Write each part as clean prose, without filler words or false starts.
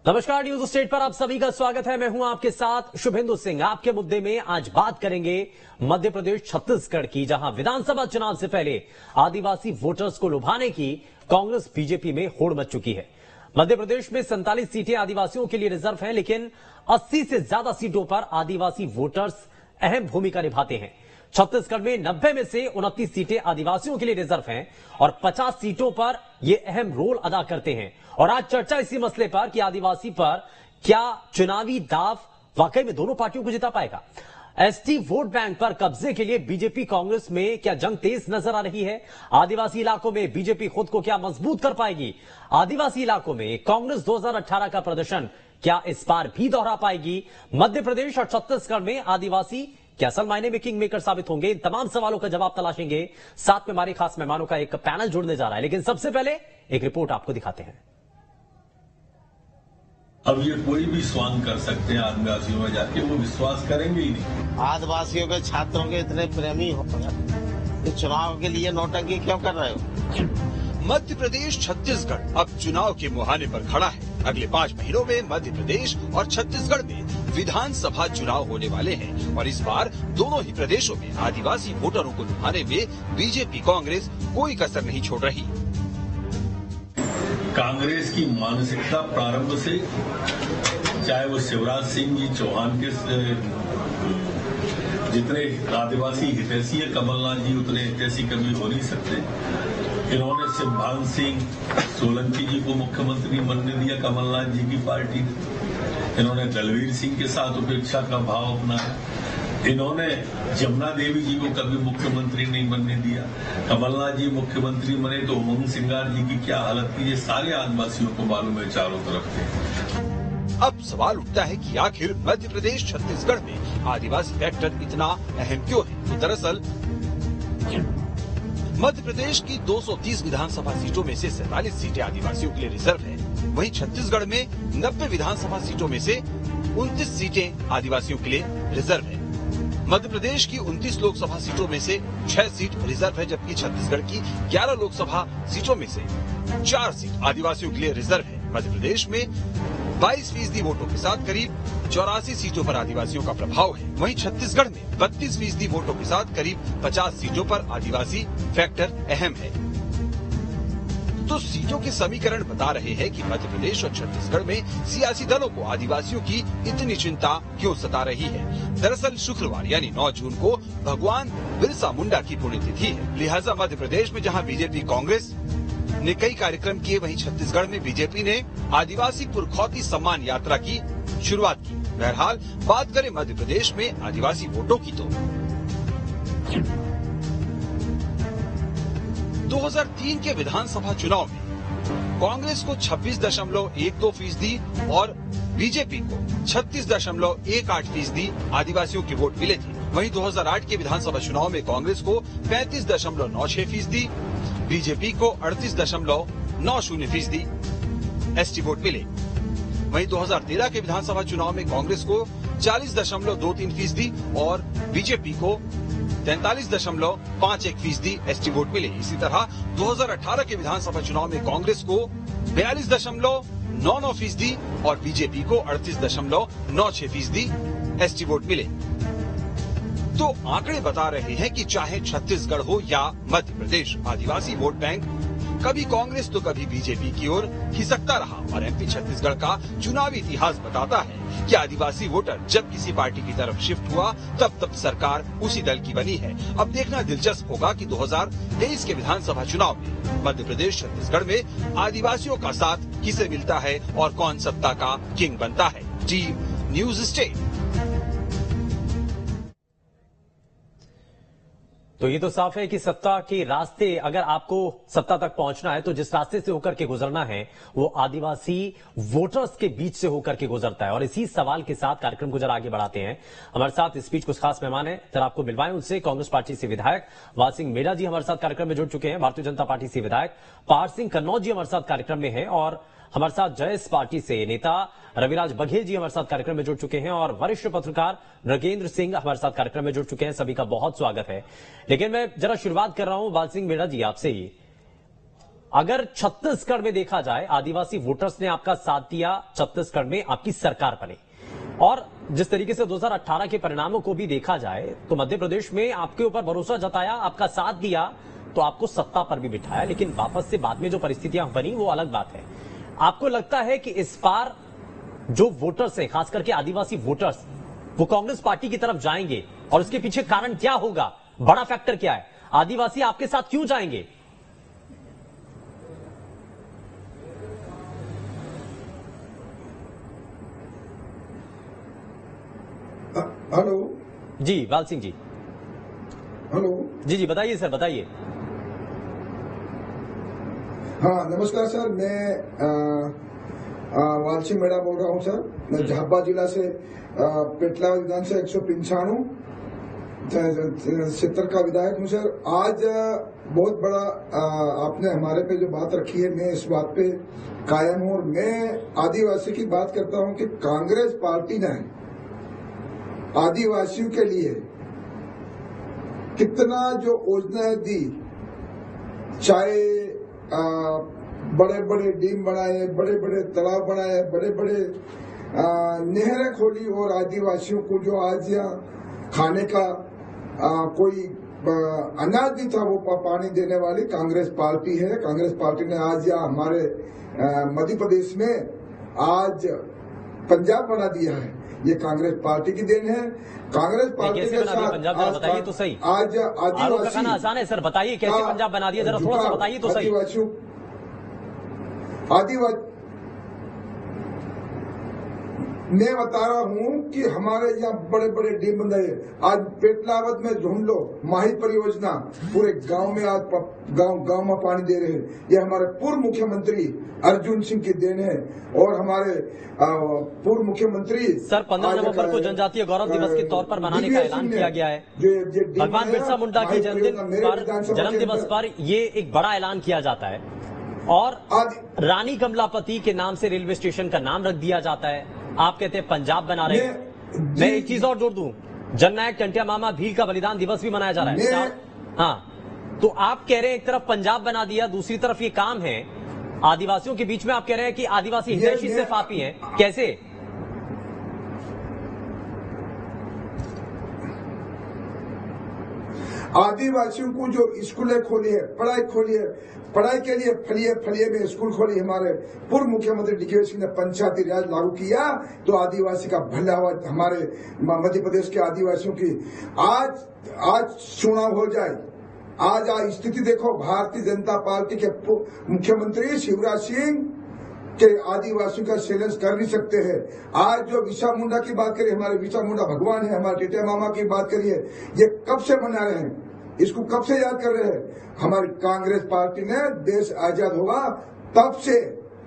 नमस्कार, news state पर आप सभी का स्वागत है। मैं हूं आपके साथ शुभेंदु सिंह। आपके मुद्दे में आज बात करेंगे मध्य प्रदेश छत्तीसगढ़ की, जहां विधानसभा चुनाव से पहले आदिवासी वोटर्स को लुभाने की कांग्रेस बीजेपी में होड़ मच चुकी है। मध्य प्रदेश में 47 सीटें आदिवासियों के लिए रिजर्व हैं, लेकिन 80 से ज्यादा सीटों पर आदिवासी वोटर्स अहम भूमिका निभाते हैं। छत्तीसगढ़ में 90 में से 29 सीटें आदिवासियों के लिए रिजर्व हैं और 50 सीटों पर ये अहम रोल अदा करते हैं। और आज चर्चा इसी मसले पर कि आदिवासी पर क्या चुनावी दाव वाकई में दोनों पार्टियों को जिता पाएगा। एसटी वोट बैंक पर कब्जे के लिए बीजेपी कांग्रेस में क्या जंग तेज नजर आ रही है। आदिवासी इलाकों में बीजेपी खुद को क्या मजबूत कर पाएगी। आदिवासी इलाकों में कांग्रेस 2018 का प्रदर्शन क्या इस बार भी दोहरा पाएगी। मध्य प्रदेश और छत्तीसगढ़ में आदिवासी क्या असल मायने में किंग मेकर साबित होंगे। इन तमाम सवालों का जवाब तलाशेंगे। साथ में हमारे खास मेहमानों का एक पैनल जुड़ने जा रहा है, लेकिन सबसे पहले एक रिपोर्ट आपको दिखाते हैं। अब ये कोई भी स्वांग कर सकते हैं आदिवासियों में जाके, वो विश्वास करेंगे ही नहीं। आदिवासियों के छात्रों के इतने प्रेमी हो तो चुनाव के लिए नौटंकी क्यों कर रहे हो। मध्य प्रदेश छत्तीसगढ़ अब चुनाव के मुहाने पर खड़ा है। अगले 5 महीनों में मध्य प्रदेश और छत्तीसगढ़ में विधानसभा चुनाव होने वाले हैं और इस बार दोनों ही प्रदेशों में आदिवासी वोटरों को लुभाने में बीजेपी कांग्रेस कोई कसर नहीं छोड़ रही। कांग्रेस की मानसिकता प्रारंभ से, चाहे वो शिवराज सिंह जी चौहान के जितने आदिवासी हितैषी है, कमलनाथ जी उतने हितैषी कभी हो नहीं सकते। इन्होंने शिवभान सिंह सोलंकी जी को मुख्यमंत्री बनने दिया कमलनाथ जी की पार्टी ने। इन्होंने दलवीर सिंह के साथ उपेक्षा का भाव अपनाया। इन्होंने जमुना देवी जी को कभी मुख्यमंत्री नहीं बनने दिया। कमलनाथ जी मुख्यमंत्री बने तो उमंग सिंगार जी की क्या हालत की, ये सारे आदिवासियों को मालूम है चारों तरफ से। अब सवाल उठता है कि आखिर मध्य प्रदेश छत्तीसगढ़ में आदिवासी फैक्टर इतना अहम क्यों है। तो दरअसल मध्य प्रदेश की 230 विधानसभा सीटों में से 47 सीटें आदिवासियों के लिए रिजर्व है। वहीं छत्तीसगढ़ में 90 विधानसभा सीटों में से 29 सीटें आदिवासियों के लिए रिजर्व है। मध्य प्रदेश की 29 लोकसभा सीटों में से 6 सीट रिजर्व है, जबकि छत्तीसगढ़ की 11 लोकसभा सीटों में से 4 सीट आदिवासियों के लिए रिजर्व है। मध्य प्रदेश में 22% वोटों के साथ करीब 84 सीटों पर आदिवासियों का प्रभाव है। वहीं छत्तीसगढ़ में 32% वोटों के साथ करीब 50 सीटों पर आदिवासी फैक्टर अहम है। तो सीटों के समीकरण बता रहे हैं कि मध्य प्रदेश और छत्तीसगढ़ में सियासी दलों को आदिवासियों की इतनी चिंता क्यों सता रही है। दरअसल शुक्रवार यानी 9 जून को भगवान बिरसा मुंडा की पुण्यतिथि है। लिहाजा मध्य प्रदेश में जहां बीजेपी कांग्रेस ने कई कार्यक्रम किए, वहीं छत्तीसगढ़ में बीजेपी ने आदिवासी पुरखौती सम्मान यात्रा की शुरुआत की। बहरहाल बात करें मध्य प्रदेश में आदिवासी वोटों की तो 2003 के विधानसभा चुनाव में कांग्रेस को 26.12% और बीजेपी को 36.18% आदिवासियों के वोट मिले थे। वहीं 2008 के विधानसभा चुनाव में कांग्रेस को 35.96%, बीजेपी को 38.90% एसटी वोट मिले। वहीं 2013 के विधानसभा चुनाव में कांग्रेस को 40.23% और बीजेपी को 43.51% एसटी वोट मिले। इसी तरह 2018 के विधानसभा चुनाव में कांग्रेस को 42.99% और बीजेपी को 38.96% एसटी वोट मिले। तो आंकड़े बता रहे हैं कि चाहे छत्तीसगढ़ हो या मध्य प्रदेश, आदिवासी वोट बैंक कभी कांग्रेस तो कभी बीजेपी की ओर खिसकता रहा। और एमपी छत्तीसगढ़ का चुनावी इतिहास बताता है कि आदिवासी वोटर जब किसी पार्टी की तरफ शिफ्ट हुआ तब सरकार उसी दल की बनी है। अब देखना दिलचस्प होगा कि 2023 के विधानसभा चुनाव में मध्य प्रदेश छत्तीसगढ़ में आदिवासियों का साथ किसे मिलता है और कौन सत्ता का किंग बनता है। Team news state. तो ये तो साफ है कि सत्ता के रास्ते, अगर आपको सत्ता तक पहुंचना है तो जिस रास्ते से होकर के गुजरना है वो आदिवासी वोटर्स के बीच से होकर के गुजरता है। और इसी सवाल के साथ कार्यक्रम को जरा आगे बढ़ाते हैं। हमारे साथ इस बीच कुछ खास मेहमान हैं, जरा आपको मिलवाएं उनसे। कांग्रेस पार्टी से विधायक वाल सिंह मेड़ा जी हमारे साथ कार्यक्रम में जुड़ चुके हैं। भारतीय जनता पार्टी से विधायक पहाड़ सिंह कन्नौज जी हमारे साथ कार्यक्रम में हैं और हमारे साथ जयस पार्टी से नेता रविराज बघेल जी हमारे साथ कार्यक्रम में जुड़ चुके हैं और वरिष्ठ पत्रकार नरेंद्र सिंह हमारे साथ कार्यक्रम में जुड़ चुके हैं। सभी का बहुत स्वागत है। लेकिन मैं जरा शुरुआत कर रहा हूं वाल सिंह मेड़ा जी आपसे ही। अगर छत्तीसगढ़ में देखा जाए, आदिवासी वोटर्स ने आपका साथ दिया, छत्तीसगढ़ में आपकी सरकार बनी, और जिस तरीके से 2018 के परिणामों को भी देखा जाए तो मध्य प्रदेश में आपके ऊपर भरोसा जताया, आपका साथ दिया, तो आपको सत्ता पर भी बिठाया, लेकिन वापस से बाद में जो परिस्थितियां बनी वो अलग बात है। आपको लगता है कि इस बार जो वोटर्स हैं, खास करके आदिवासी वोटर्स, वो कांग्रेस पार्टी की तरफ जाएंगे, और उसके पीछे कारण क्या होगा, बड़ा फैक्टर क्या है, आदिवासी आपके साथ क्यों जाएंगे? हेलो जी बाल सिंह जी। हेलो। जी जी बताइए सर, बताइए। हाँ नमस्कार सर, मैं वालसिंह मेड़ा बोल रहा हूँ सर। मैं झाबुआ जिला से पेटला विधान से 175 का विधायक हूँ सर। आज बहुत बड़ा आपने हमारे पे जो बात रखी है, मैं इस बात पे कायम हूँ, और मैं आदिवासी की बात करता हूँ कि कांग्रेस पार्टी ने आदिवासियों के लिए कितना जो योजनाएं दी, चाहे बड़े बड़े डैम बनाए, बड़े बड़े तालाब बनाए, बड़े बड़े नहरें खोली, और आदिवासियों को जो आज यहाँ खाने का कोई अनाज भी था वो पानी देने वाली कांग्रेस पार्टी है। कांग्रेस पार्टी ने आज यहाँ हमारे मध्य प्रदेश में आज पंजाब बना दिया है, ये कांग्रेस पार्टी की देन है। कांग्रेस पार्टी के साथ पंजाब बताइए तो सही। आज आदिवासी आसान है सर, बताइए कैसे पंजाब बना दिया, जरा थोड़ा सा बताइए तो सही। आदिवासी मैं बता रहा हूँ कि हमारे यहाँ बड़े बड़े डैम बन रहे। आज पेटलावद में ढूंढ लो, माही परियोजना पूरे गांव में आज गांव में पानी दे रहे हैं। ये हमारे पूर्व मुख्यमंत्री अर्जुन सिंह की देन है, और हमारे पूर्व मुख्यमंत्री सर 15 नवंबर को जनजातीय गौरव दिवस के तौर पर मनाने का ऐलान किया गया है। भगवान बिरसा मुंडा की जन्म दिवस पर ये एक बड़ा ऐलान किया जाता है, और रानी कमलापति के नाम से रेलवे स्टेशन का नाम रख दिया जाता है। आप कहते हैं पंजाब बना रहे हैं। मैं एक चीज और जोड़ दूं, जननायक टंटिया मामा भील का बलिदान दिवस भी मनाया जा रहा है। हाँ, तो आप कह रहे हैं एक तरफ पंजाब बना दिया, दूसरी तरफ ये काम है आदिवासियों के बीच में, आप कह रहे हैं कि आदिवासी हितैषी सिर्फ आप ही हैं, कैसे? आदिवासियों को जो स्कूलें खोली है, पढ़ाई खोली है, पढ़ाई के लिए फलिए में स्कूल खोली। हमारे पूर्व मुख्यमंत्री डीके सिंह ने पंचायती राज लागू किया, तो आदिवासी का भला हुआ हमारे मध्य प्रदेश के आदिवासियों की। आज चुनाव हो जाए, आज स्थिति देखो, भारतीय जनता पार्टी के मुख्यमंत्री शिवराज सिंह के आदिवासियों का चैलेंज कर नहीं सकते हैं। आज जो बिरसा मुंडा की बात करिए, हमारे बिरसा मुंडा भगवान है, हमारे टिटिया मामा की बात करिए, ये कब से मना रहे हैं, इसको कब से याद कर रहे हैं? हमारी कांग्रेस पार्टी ने देश आजाद हुआ तब से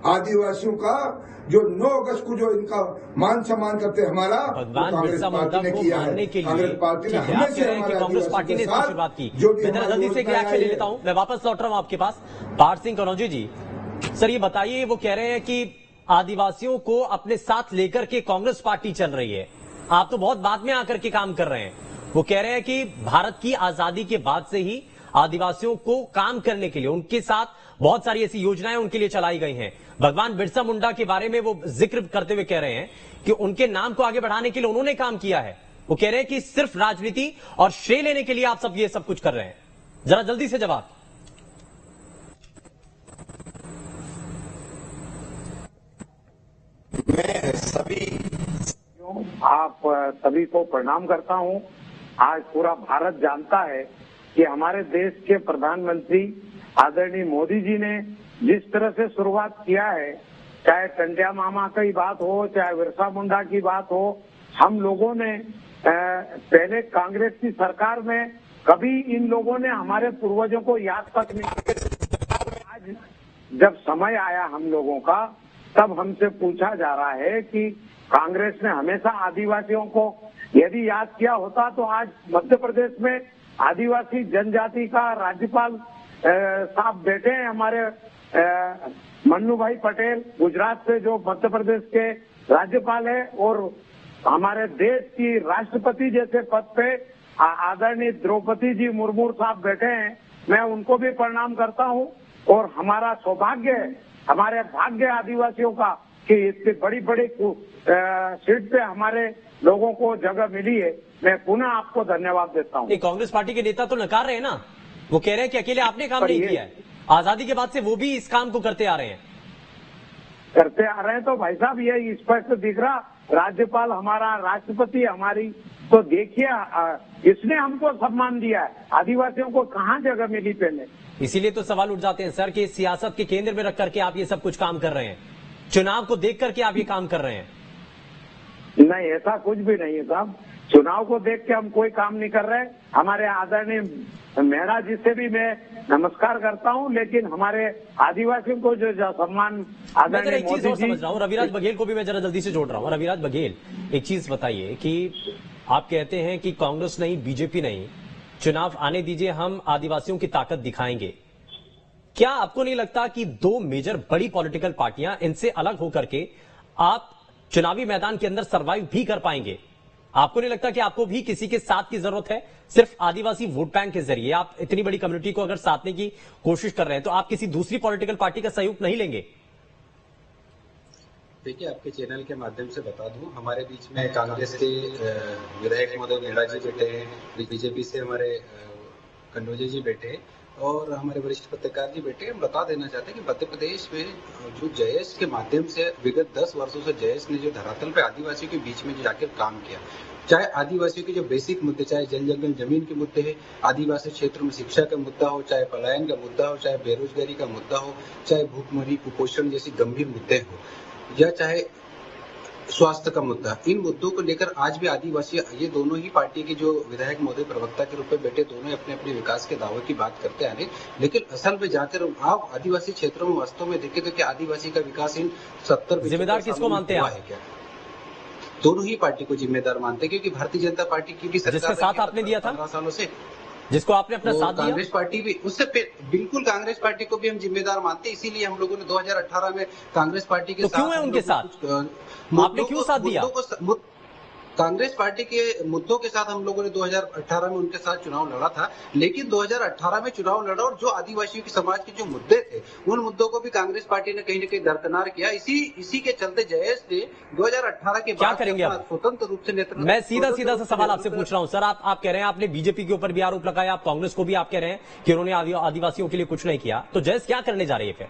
आदिवासियों का जो 9 अगस्त को जो इनका मान सम्मान करते हमारा, कांग्रेस पार्टी ने किया है। कांग्रेस पार्टी ने हमेशा कांग्रेस पार्टी ने इसकी शुरुआत की। मैं जल्दी से रिएक्शन ले लेता हूं, मैं वापस लौट रहा हूं आपके पास। पार्थ सिंह कनौजी जी, सर ये बताइए, वो कह रहे हैं कि आदिवासियों को अपने साथ लेकर के कांग्रेस पार्टी चल रही है, आप तो बहुत बाद में आकर के काम कर रहे हैं। वो कह रहे हैं कि भारत की आजादी के बाद से ही आदिवासियों को काम करने के लिए उनके साथ बहुत सारी ऐसी योजनाएं उनके लिए चलाई गई हैं। भगवान बिरसा मुंडा के बारे में वो जिक्र करते हुए कह रहे हैं कि उनके नाम को आगे बढ़ाने के लिए उन्होंने काम किया है। वो कह रहे हैं कि सिर्फ राजनीति और श्रेय लेने के लिए आप सब ये सब कुछ कर रहे हैं। जरा जल्दी से जवाब। मैं आप सभी को प्रणाम करता हूं। आज पूरा भारत जानता है कि हमारे देश के प्रधानमंत्री आदरणीय मोदी जी ने जिस तरह से शुरुआत किया है, चाहे टंटिया मामा की बात हो, चाहे बिरसा मुंडा की बात हो, हम लोगों ने पहले कांग्रेस की सरकार में कभी इन लोगों ने हमारे पूर्वजों को याद तक नहीं किया। आज जब समय आया हम लोगों का, तब हमसे पूछा जा रहा है कि कांग्रेस ने हमेशा आदिवासियों को यदि याद किया होता तो आज मध्य प्रदेश में आदिवासी जनजाति का राज्यपाल साहब बैठे हैं, हमारे मन्नू भाई पटेल गुजरात से, जो मध्य प्रदेश के राज्यपाल है, और हमारे देश की राष्ट्रपति जैसे पद पे आदरणीय द्रौपदी जी मुर्मू साहब बैठे हैं। मैं उनको भी प्रणाम करता हूं। और हमारा सौभाग्य है, हमारे भाग्य आदिवासियों का कि इतनी बड़ी बड़ी सीट पे हमारे लोगों को जगह मिली है। मैं पुनः आपको धन्यवाद देता हूँ। कांग्रेस पार्टी के नेता तो नकार रहे हैं ना, वो कह रहे हैं कि अकेले आपने काम नहीं किया है, आजादी के बाद से वो भी इस काम को करते आ रहे हैं। तो भाई साहब ये स्पष्ट दिख रहा, राज्यपाल हमारा, राष्ट्रपति हमारी, तो देखिए इसने हमको सम्मान दिया है, आदिवासियों को कहाँ जगह मिली पहले। इसीलिए तो सवाल उठ जाते हैं सर कि सियासत के केंद्र में रख करके आप ये सब कुछ काम कर रहे हैं, चुनाव को देख करके आप ये काम कर रहे हैं। नहीं, ऐसा कुछ भी नहीं है साहब, चुनाव को देख के हम कोई काम नहीं कर रहे। हमारे आदरणीय मेहरा जी से भी मैं नमस्कार करता हूं, लेकिन हमारे आदिवासियों को जो सम्मान आदरणीय मोदी जी। समझ रहा हूं, रविराज बघेल को भी मैं जरा जल्दी से जोड़ रहा हूं। रविराज बघेल, एक चीज बताइए कि आप कहते हैं कि कांग्रेस नहीं, बीजेपी नहीं, चुनाव आने दीजिए, हम आदिवासियों की ताकत दिखाएंगे। क्या आपको नहीं लगता कि दो मेजर बड़ी पॉलिटिकल पार्टियां, इनसे अलग होकर के आप चुनावी मैदान के अंदर सर्वाइव भी कर पाएंगे? आपको नहीं लगता कि आपको भी किसी के साथ की जरूरत है? सिर्फ आदिवासी वोट बैंक के जरिए आप इतनी बड़ी कम्युनिटी को अगर साधने की कोशिश कर रहे हैं तो आप किसी दूसरी पॉलिटिकल पार्टी का सहयोग नहीं लेंगे? देखिए, आपके चैनल के माध्यम से बता दूं, हमारे बीच में कांग्रेस के विधायक महोदय मेहरा जी बैठे हैं, बीजेपी से हमारे कन्नौजे जी बैठे हैं और हमारे वरिष्ठ पत्रकार जी बैठे। हम बता देना चाहते हैं कि मध्य प्रदेश में जो जयेश के माध्यम से विगत 10 वर्षों से जयेश ने जो धरातल पे आदिवासियों के बीच में जो जाकर काम किया, चाहे आदिवासियों के जो बेसिक मुद्दे, चाहे जल जंगल जमीन के मुद्दे हैं, आदिवासी क्षेत्र में शिक्षा का मुद्दा हो, चाहे पलायन का मुद्दा हो, चाहे बेरोजगारी का मुद्दा हो, चाहे भूखमरी, कुपोषण जैसी गंभीर मुद्दे हो, या चाहे स्वास्थ्य का मुद्दा, इन मुद्दों को लेकर आज भी आदिवासी, ये दोनों ही पार्टी के जो विधायक महोदय प्रवक्ता के रूप में बैठे, दोनों अपने अपने विकास के दावे की बात करते आ रहे, लेकिन असल में जाकर आप आदिवासी क्षेत्रों में वास्तव में देखें तो क्या आदिवासी का विकास इन 70 जिम्मेदार किसको मानते हैं? है क्या? दोनों ही पार्टी को जिम्मेदार मानते हैं, क्योंकि भारतीय जनता पार्टी की भी सरकार, जिसका साथ आपने दिया था 15 सालों से, जिसको आपने अपना साथ दिया, कांग्रेस पार्टी भी उससे बिल्कुल कांग्रेस पार्टी को भी हम जिम्मेदार मानते हैं। इसीलिए हम लोगों ने 2018 में कांग्रेस पार्टी के साथ, क्यों है उनके साथ, आपने क्यों साथ दिया? कांग्रेस पार्टी के मुद्दों के साथ हम लोगों ने 2018 में उनके साथ चुनाव लड़ा था, लेकिन 2018 में चुनाव लड़ा और जो आदिवासियों के समाज के जो मुद्दे थे, उन मुद्दों को भी कांग्रेस पार्टी ने कहीं न कहीं दरकिनार किया। इसी के चलते जयेश ने 2018 के क्या करेंगे आप? स्वतंत्र रूप से नेतृत्व। मैं सीधा सा सवाल आपसे पूछ रहा हूं सर, आप कह रहे हैं आपने बीजेपी के ऊपर भी आरोप लगाया, आप कांग्रेस को भी आप कह रहे हैं कि उन्होंने आदिवासियों के लिए कुछ नहीं किया, तो जयेश क्या करने जा रही है फिर?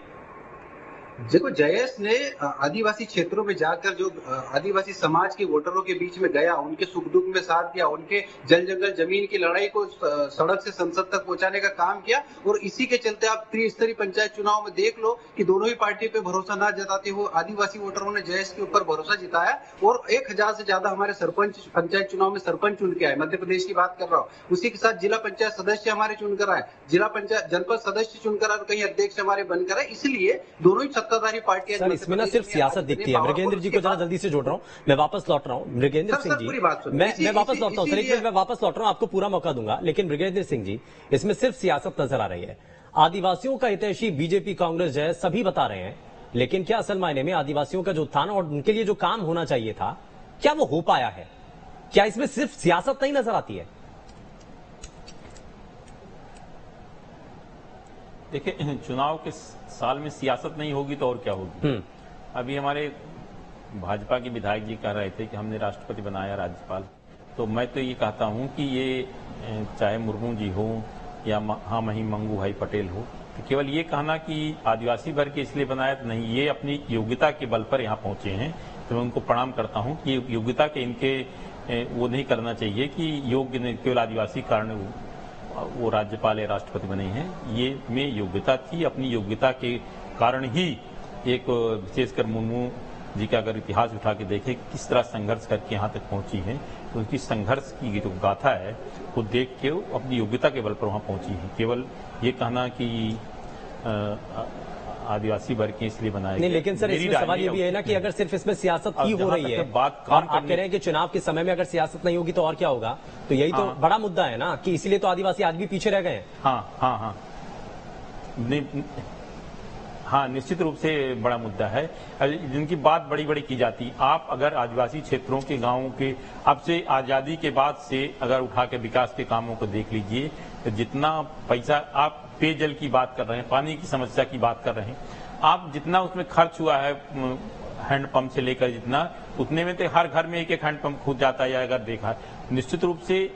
देखो, जयेश ने आदिवासी क्षेत्रों में जाकर जो आदिवासी समाज के वोटरों के बीच में गया, उनके सुख दुख में साथ दिया, उनके जल जंगल जमीन की लड़ाई को सड़क से संसद तक पहुंचाने का काम किया। और इसी के चलते आप त्रिस्तरीय पंचायत चुनाव में देख लो कि दोनों ही पार्टी पे भरोसा न जताते हुए आदिवासी वोटरों ने जयेश के ऊपर भरोसा जिताया और 1000 से ज्यादा हमारे सरपंच पंचायत चुनाव में सरपंच चुन के आए। मध्य प्रदेश की बात कर रहा हूँ। उसी के साथ जिला पंचायत सदस्य हमारे चुनकर आए, जिला पंचायत जनपद सदस्य चुनकर आए, कहीं अध्यक्ष हमारे बनकर आए। इसलिए दोनों ही सत्ताधारी पार्टियां, सर इसमें ना सिर्फ सियासत दिखती है। मृगेंद्र जी को जरा जल्दी से जोड़ रहा हूं, मैं वापस लौट रहा हूं। मृगेंद्र सिंह जी, मैं वापस लौटता हूं सर, एक मिनट मैं वापस लौट रहा हूं, आपको पूरा मौका दूंगा। लेकिन मृगेंद्र सिंह जी, इसमें सिर्फ सियासत नजर आ रही है। आदिवासियों का हितैषी बीजेपी, कांग्रेस जय सभी बता रहे हैं, लेकिन क्या असल मायने में आदिवासियों का जो उत्थान और उनके लिए जो काम होना चाहिए था, क्या वो हो पाया है? क्या इसमें सिर्फ सियासत नहीं नजर आती है? देखिए, चुनाव के साल में सियासत नहीं होगी तो और क्या होगी? अभी हमारे भाजपा के विधायक जी कह रहे थे कि हमने राष्ट्रपति बनाया राज्यपाल, तो मैं तो ये कहता हूं कि ये चाहे मुर्मू जी हो या हाँ मही मंगू भाई पटेल हो, तो केवल ये कहना कि आदिवासी वर्ग के इसलिए बनाया तो नहीं, ये अपनी योग्यता के बल पर यहाँ पहुंचे हैं। तो मैं उनको प्रणाम करता हूं कि योग्यता के इनके वो नहीं करना चाहिए कि योग्य नहीं, केवल आदिवासी कारण वो राज्यपाल या राष्ट्रपति बने हैं। ये में योग्यता थी, अपनी योग्यता के कारण ही एक विशेषकर मुर्मू जी का अगर इतिहास उठा के देखें किस तरह संघर्ष करके यहाँ तक पहुंची है, तो उनकी संघर्ष की जो गाथा है वो देख के वो अपनी योग्यता के बल पर वहाँ पहुंची है। केवल ये कहना कि आदिवासी वर्ग के इसलिए बनाया नहीं, लेकिन सर इसमें सवाल ये भी है ना कि अगर सिर्फ इसमें सियासत ही हो रही है, आप कह रहे हैं कि चुनाव के समय में अगर सियासत नहीं होगी तो और क्या होगा, तो यही तो बड़ा मुद्दा है ना कि इसलिए तो आदिवासी आज भी पीछे रह गए हैं। हाँ, निश्चित रूप से बड़ा मुद्दा है, जिनकी बात बड़ी बड़ी की जाती है। आप अगर आदिवासी क्षेत्रों के गांवों के अब से आजादी के बाद से अगर उठा के विकास के कामों को देख लीजिए जितना पैसा आप पेयजल की बात कर रहे हैं, पानी की समस्या की बात कर रहे हैं, आप जितना उसमें खर्च हुआ है हैंडपंप से लेकर जितना, उतने में तो हर घर में एक एक हैंडपंप खुद जाता है। अगर देखा निश्चित रूप से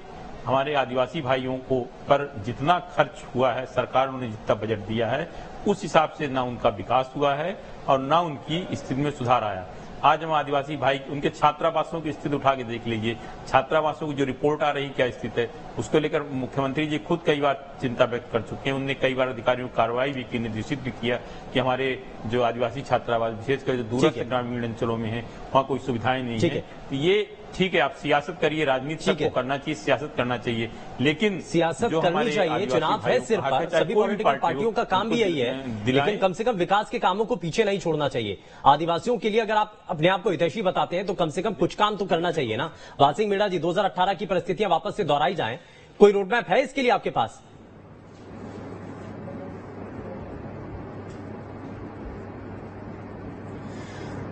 हमारे आदिवासी भाइयों को पर जितना खर्च हुआ है, सरकार ने जितना बजट दिया है, उस हिसाब से ना उनका विकास हुआ है और ना उनकी स्थिति में सुधार आया। आज हम आदिवासी भाई उनके छात्रावासों की स्थिति उठा के देख लीजिए, छात्रावासों की जो रिपोर्ट आ रही क्या स्थिति है, उसको लेकर मुख्यमंत्री जी खुद कई बार चिंता व्यक्त कर चुके हैं। उनने कई बार अधिकारियों को कार्रवाई भी की, निर्देशित भी किया कि हमारे जो आदिवासी छात्रावास विशेषकर जो दूरस्थ ग्रामीण अंचलों में है, वहाँ कोई सुविधाएं नहीं है। तो ये ठीक है, आप सियासत करिए, राजनीति सबको करना चाहिए, सियासत करना चाहिए, लेकिन सियासत करनी चाहिए। चुनाव है सिर्फ पर, सभी पॉलिटिकल पार्टियों का काम भी यही है, लेकिन कम से कम विकास के कामों को पीछे नहीं छोड़ना चाहिए। आदिवासियों के लिए अगर आप अपने आप को हितैषी बताते हैं तो कम से कम कुछ काम तो करना चाहिए ना। लाल सिंह मीणा जी, 2018 की परिस्थितियां वापस से दोहराई जाएं, कोई रोडमैप है इसके लिए आपके पास?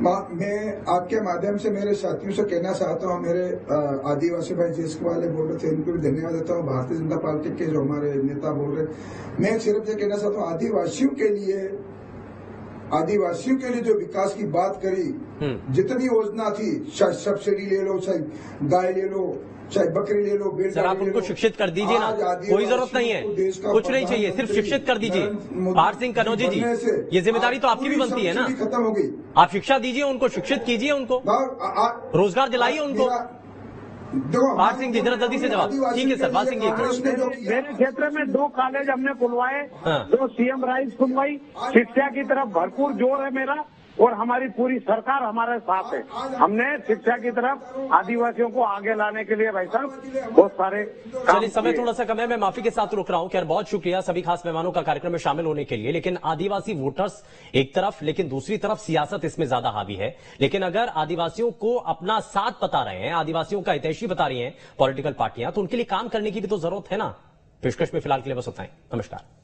मैं आपके माध्यम से मेरे साथियों से कहना चाहता हूं, मेरे आदिवासी भाई जिसके वाले बोल रहे थे इनको भी धन्यवाद देता हूं। भारतीय जनता पार्टी के जो हमारे नेता बोल रहे, मैं सिर्फ ये कहना चाहता हूं, आदिवासियों के लिए जो विकास की बात करी, जितनी योजना थी, चाहे सब्सिडी ले लो, चाहे गाय ले लो, चाहे बकरी ले लो, बेल सर आप उनको शिक्षित कर दीजिए ना, कोई जरूरत नहीं है, कुछ नहीं चाहिए, सिर्फ शिक्षित कर दीजिए। पार सिंह कनौजी जी, ये जिम्मेदारी तो आपकी भी बनती है ना, खत्म हो गई। आप शिक्षा दीजिए उनको, शिक्षित कीजिए उनको, रोजगार दिलाइए उनको। पार सिंह जी जरा जल्दी से जवाब। ठीक है सर, पार सिंह जी। मेरे क्षेत्र में 2 कॉलेज हमने खुलवाए, 2 CM राइज खुलवाई, शिक्षा की तरफ भरपूर जोर है मेरा और हमारी पूरी सरकार हमारे साथ है। हमने शिक्षा की तरफ आदिवासियों को आगे लाने के लिए भाई साहब बहुत सारे चलिए, समय थोड़ा सा कम है, मैं माफी के साथ रुक रहा हूं। खैर बहुत शुक्रिया सभी खास मेहमानों का कार्यक्रम में शामिल होने के लिए। लेकिन आदिवासी वोटर्स एक तरफ, लेकिन दूसरी तरफ सियासत इसमें ज्यादा हावी है। लेकिन अगर आदिवासियों को अपना साथ बता रहे हैं, आदिवासियों का हितैषी बता रही हैं पॉलिटिकल पार्टियां, तो उनके लिए काम करने की भी तो जरूरत है ना। पेशकश में फिलहाल के लिए बस उतना ही। नमस्कार।